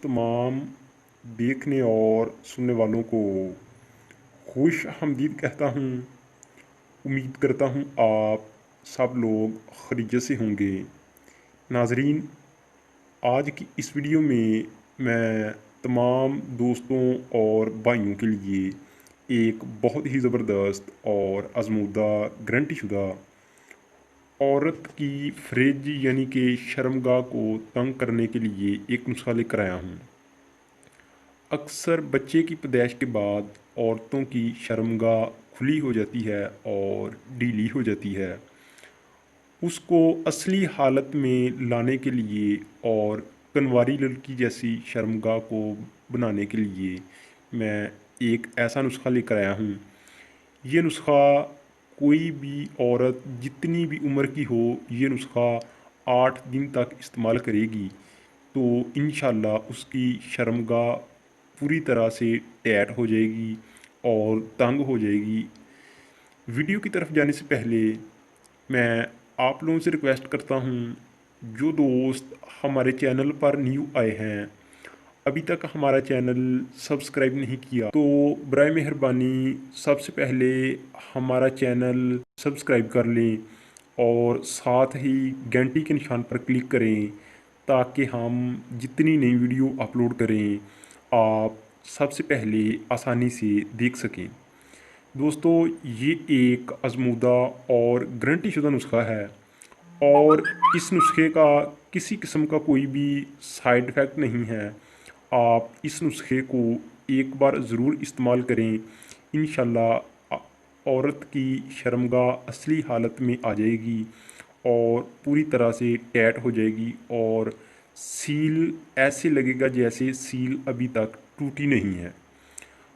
तमाम देखने और सुनने वालों को खुश आमदीद कहता हूँ। उम्मीद करता हूँ आप सब लोग खैरियत से होंगे। नाजरीन, आज की इस वीडियो में मैं तमाम दोस्तों और भाइयों के लिए एक बहुत ही ज़बरदस्त और आजमूदा गारंटी शुदा औरत की फ्रिज यानी कि शर्मगाह को तंग करने के लिए एक नुस्खा लेकर आया हूँ। अक्सर बच्चे की पैदाइश के बाद औरतों की शर्मगाह खुली हो जाती है और ढीली हो जाती है। उसको असली हालत में लाने के लिए और कनवारी लड़की जैसी शर्मगाह को बनाने के लिए मैं एक ऐसा नुस्खा लेकर आया हूँ। ये नुस्खा कोई भी औरत जितनी भी उम्र की हो, ये नुस्खा 8 दिन तक इस्तेमाल करेगी तो इंशाल्लाह उसकी शर्मगाह पूरी तरह से टाइट हो जाएगी और तंग हो जाएगी। वीडियो की तरफ जाने से पहले मैं आप लोगों से रिक्वेस्ट करता हूँ, जो दोस्त हमारे चैनल पर न्यू आए हैं, अभी तक हमारा चैनल सब्सक्राइब नहीं किया, तो बराए मेहरबानी सबसे पहले हमारा चैनल सब्सक्राइब कर लें और साथ ही घंटी के निशान पर क्लिक करें ताकि हम जितनी नई वीडियो अपलोड करें आप सबसे पहले आसानी से देख सकें। दोस्तों, ये एक आजमूदा और गारंटी शुदा नुस्खा है और इस नुस्खे का किसी किस्म का कोई भी साइड इफ़ेक्ट नहीं है। आप इस नुस्खे को एक बार ज़रूर इस्तेमाल करें। इंशाल्लाह औरत की शर्मगाह असली हालत में आ जाएगी और पूरी तरह से टाइट हो जाएगी और सील ऐसे लगेगा जैसे सील अभी तक टूटी नहीं है।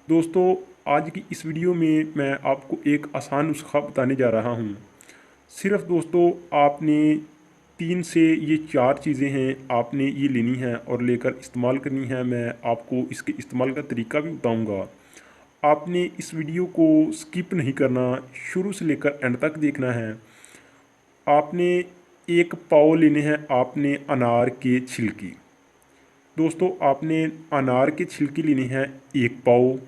दोस्तों, आज की इस वीडियो में मैं आपको एक आसान नुस्खा बताने जा रहा हूँ। सिर्फ दोस्तों, आपने 3 से ये 4 चीज़ें हैं, आपने ये लेनी है और लेकर इस्तेमाल करनी है। मैं आपको इसके इस्तेमाल का तरीका भी बताऊँगा। आपने इस वीडियो को स्किप नहीं करना, शुरू से लेकर एंड तक देखना है। आपने एक पाव लेने हैं, आपने अनार के छिलके। दोस्तों, आपने अनार के छिलके लेने हैं 1 पाव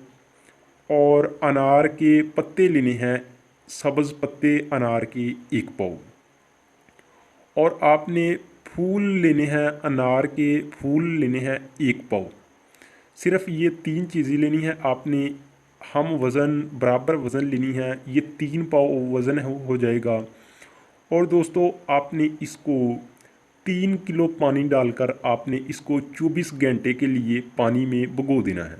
और अनार के पत्ते लेने हैं, सब्ज़ पत्ते अनार के 1 पाव और आपने फूल लेने हैं, अनार के फूल लेने हैं 1 पाव। सिर्फ ये 3 चीज़ें लेनी है आपने। हम वज़न बराबर वज़न लेनी है, ये 3 पाव वज़न हो जाएगा। और दोस्तों, आपने इसको 3 किलो पानी डालकर आपने इसको 24 घंटे के लिए पानी में भिगो देना है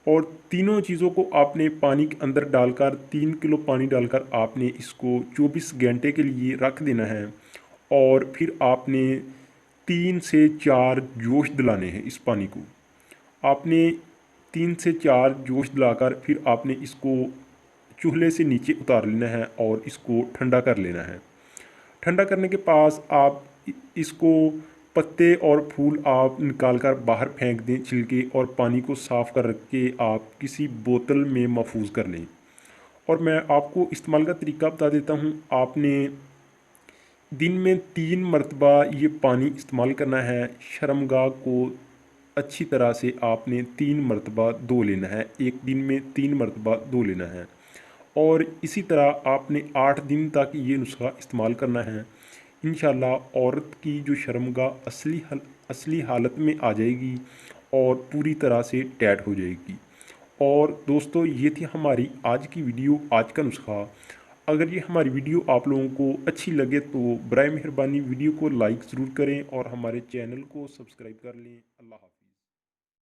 और तीनों चीज़ों को आपने पानी के अंदर डालकर 3 किलो पानी डालकर आपने इसको 24 घंटे के लिए रख देना है और फिर आपने 3 से 4 जोश दिलाने हैं इस पानी को। आपने 3 से 4 जोश दिलाकर फिर आपने इसको चूल्हे से नीचे उतार लेना है और इसको ठंडा कर लेना है। ठंडा करने के पास आप इसको पत्ते और फूल आप निकाल कर बाहर फेंक दें छिलके और पानी को साफ़ कर के आप किसी बोतल में महफूज कर लें। और मैं आपको इस्तेमाल का तरीका बता देता हूँ। आपने दिन में 3 मरतबा ये पानी इस्तेमाल करना है। शर्मगाह को अच्छी तरह से आपने 3 मरतबा धो लेना है, एक दिन में 3 मरतबा धो लेना है और इसी तरह आपने 8 दिन तक ये नुस्खा इस्तेमाल करना है। इंशाल्लाह औरत की जो शर्मगाह असली हालत में आ जाएगी और पूरी तरह से टाइट हो जाएगी। और दोस्तों, ये थी हमारी आज की वीडियो, आज का नुस्खा। अगर ये हमारी वीडियो आप लोगों को अच्छी लगे तो बराए मेहरबानी वीडियो को लाइक ज़रूर करें और हमारे चैनल को सब्सक्राइब कर लें। अल्लाह हाफ़िज़।